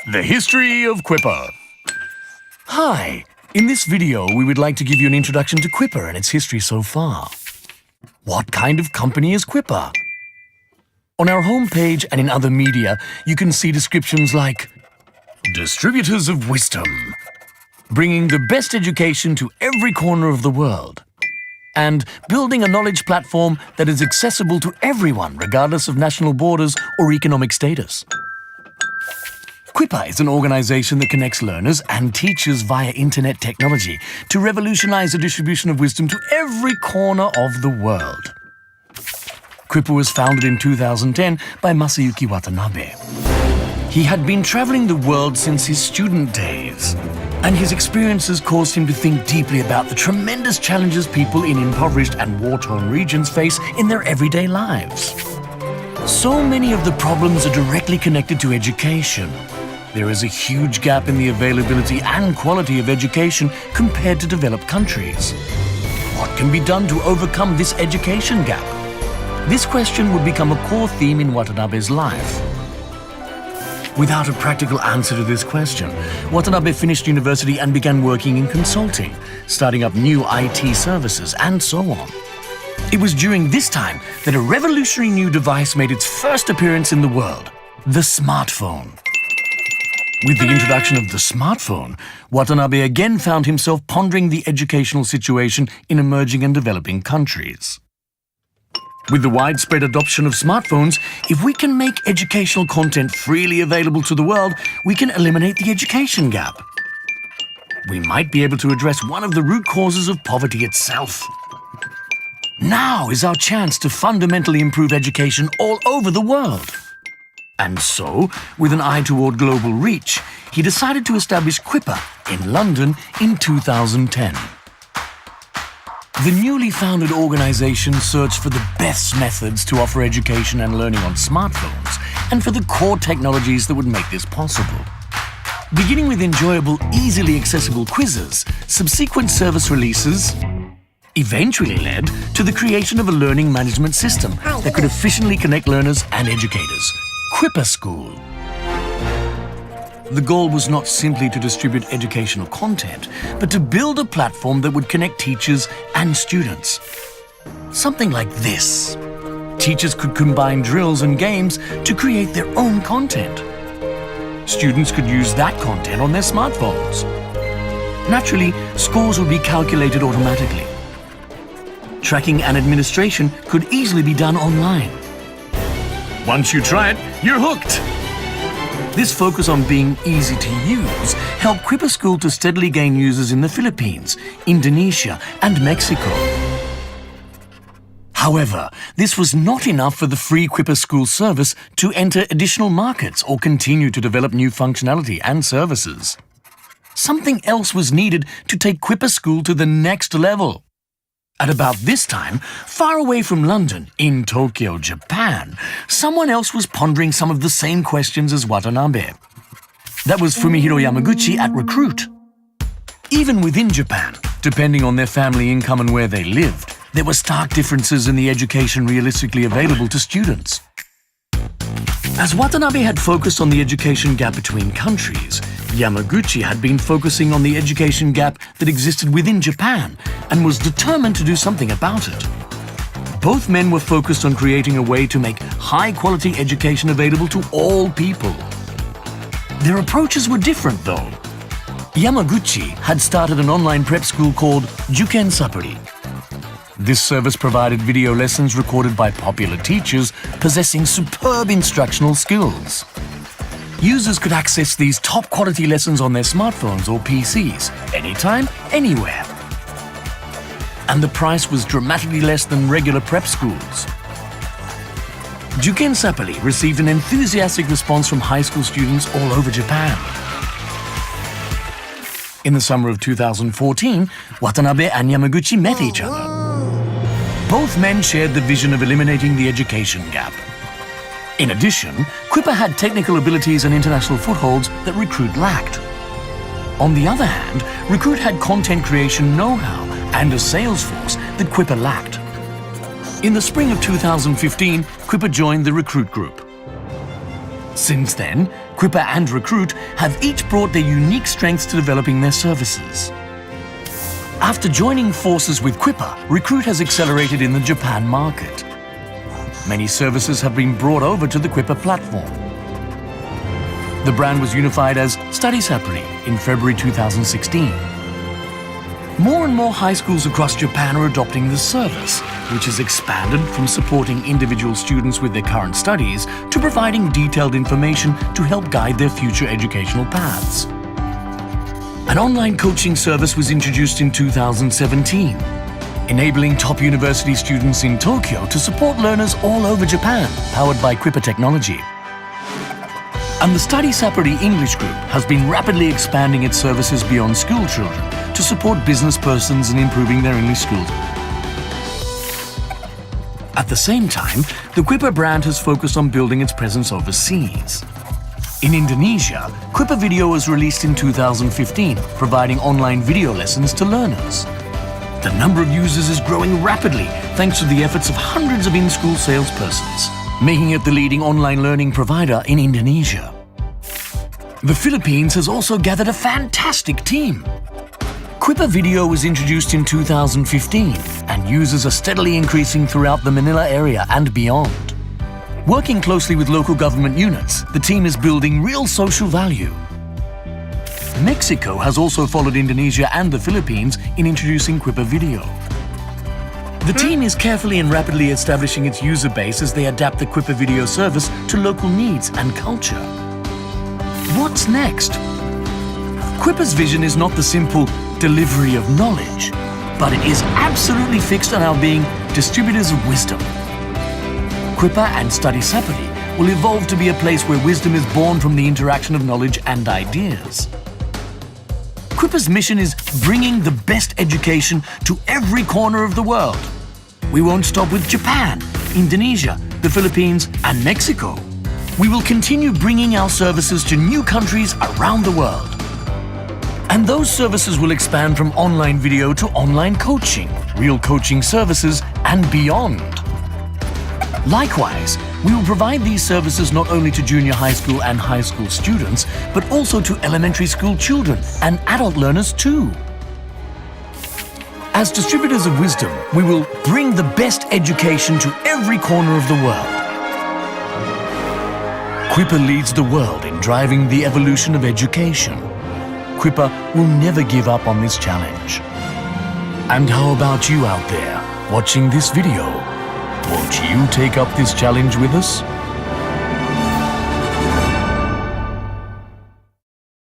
The History of Quipper. Hi, in this video we would like to give you an introduction to Quipper and its history so far. What kind of company is Quipper? On our homepage and in other media, you can see descriptions like distributors of wisdom, bringing the best education to every corner of the world, and building a knowledge platform that is accessible to everyone regardless of national borders or economic status. Quipper is an organization that connects learners and teachers via internet technology to revolutionize the distribution of wisdom to every corner of the world. Quipper was founded in 2010 by Masayuki Watanabe. He had been traveling the world since his student days, and his experiences caused him to think deeply about the tremendous challenges people in impoverished and war-torn regions face in their everyday lives. So many of the problems are directly connected to education. There is a huge gap in the availability and quality of education compared to developed countries. What can be done to overcome this education gap? This question would become a core theme in Watanabe's life. Without a practical answer to this question, Watanabe finished university and began working in consulting, starting up new IT services, and so on. It was during this time that a revolutionary new device made its first appearance in the world, the smartphone. With the introduction of the smartphone, Watanabe again found himself pondering the educational situation in emerging and developing countries. With the widespread adoption of smartphones, if we can make educational content freely available to the world, we can eliminate the education gap. We might be able to address one of the root causes of poverty itself. Now is our chance to fundamentally improve education all over the world. And so, with an eye toward global reach, he decided to establish Quipper in London in 2010. The newly founded organization searched for the best methods to offer education and learning on smartphones and for the core technologies that would make this possible. Beginning with enjoyable, easily accessible quizzes, subsequent service releases eventually led to the creation of a learning management system that could efficiently connect learners and educators. Quipper School. The goal was not simply to distribute educational content, but to build a platform that would connect teachers and students. Something like this. Teachers could combine drills and games to create their own content. Students could use that content on their smartphones. Naturally, scores would be calculated automatically. Tracking and administration could easily be done online. Once you try it, you're hooked. This focus on being easy to use helped Quipper School to steadily gain users in the Philippines, Indonesia, and Mexico. However, this was not enough for the free Quipper School service to enter additional markets or continue to develop new functionality and services. Something else was needed to take Quipper School to the next level. At about this time, far away from London, in Tokyo, Japan, someone else was pondering some of the same questions as Watanabe. That was Fumihiro Yamaguchi at Recruit. Even within Japan, depending on their family income and where they lived, there were stark differences in the education realistically available to students. As Watanabe had focused on the education gap between countries, Yamaguchi had been focusing on the education gap that existed within Japan and was determined to do something about it. Both men were focused on creating a way to make high-quality education available to all people. Their approaches were different, though. Yamaguchi had started an online prep school called Juken Sapuri. This service provided video lessons recorded by popular teachers possessing superb instructional skills. Users could access these top-quality lessons on their smartphones or PCs, anytime, anywhere. And the price was dramatically less than regular prep schools. Juken Sapuri received an enthusiastic response from high school students all over Japan. In the summer of 2014, Watanabe and Yamaguchi met each other. Both men shared the vision of eliminating the education gap. In addition, Quipper had technical abilities and international footholds that Recruit lacked. On the other hand, Recruit had content creation know-how and a sales force that Quipper lacked. In the spring of 2015, Quipper joined the Recruit group. Since then, Quipper and Recruit have each brought their unique strengths to developing their services. After joining forces with Quipper, Recruit has accelerated in the Japan market. Many services have been brought over to the Quipper platform. The brand was unified as Study Separately in February 2016. More and more high schools across Japan are adopting this service, which has expanded from supporting individual students with their current studies to providing detailed information to help guide their future educational paths. An online coaching service was introduced in 2017, enabling top university students in Tokyo to support learners all over Japan, powered by Quipper technology. And the Study Separately English Group has been rapidly expanding its services beyond school children to support business persons in improving their English skills. At the same time, the Quipper brand has focused on building its presence overseas. In Indonesia, Quipper Video was released in 2015, providing online video lessons to learners. The number of users is growing rapidly thanks to the efforts of hundreds of in-school salespersons, making it the leading online learning provider in Indonesia. The Philippines has also gathered a fantastic team. Quipper Video was introduced in 2015 and users are steadily increasing throughout the Manila area and beyond. Working closely with local government units, the team is building real social value. Mexico has also followed Indonesia and the Philippines in introducing Quipper Video. The team is carefully and rapidly establishing its user base as they adapt the Quipper Video service to local needs and culture. What's next? Quipper's vision is not the simple delivery of knowledge, but it is absolutely fixed on our being distributors of wisdom. Quipper and Study Separately will evolve to be a place where wisdom is born from the interaction of knowledge and ideas. Quipper's mission is bringing the best education to every corner of the world. We won't stop with Japan, Indonesia, the Philippines, and Mexico. We will continue bringing our services to new countries around the world. And those services will expand from online video to online coaching, real coaching services, and beyond. Likewise, we will provide these services not only to junior high school and high school students, but also to elementary school children and adult learners too. As distributors of wisdom, we will bring the best education to every corner of the world. Quipper leads the world in driving the evolution of education. Quipper will never give up on this challenge. And how about you out there watching this video? Won't you take up this challenge with us?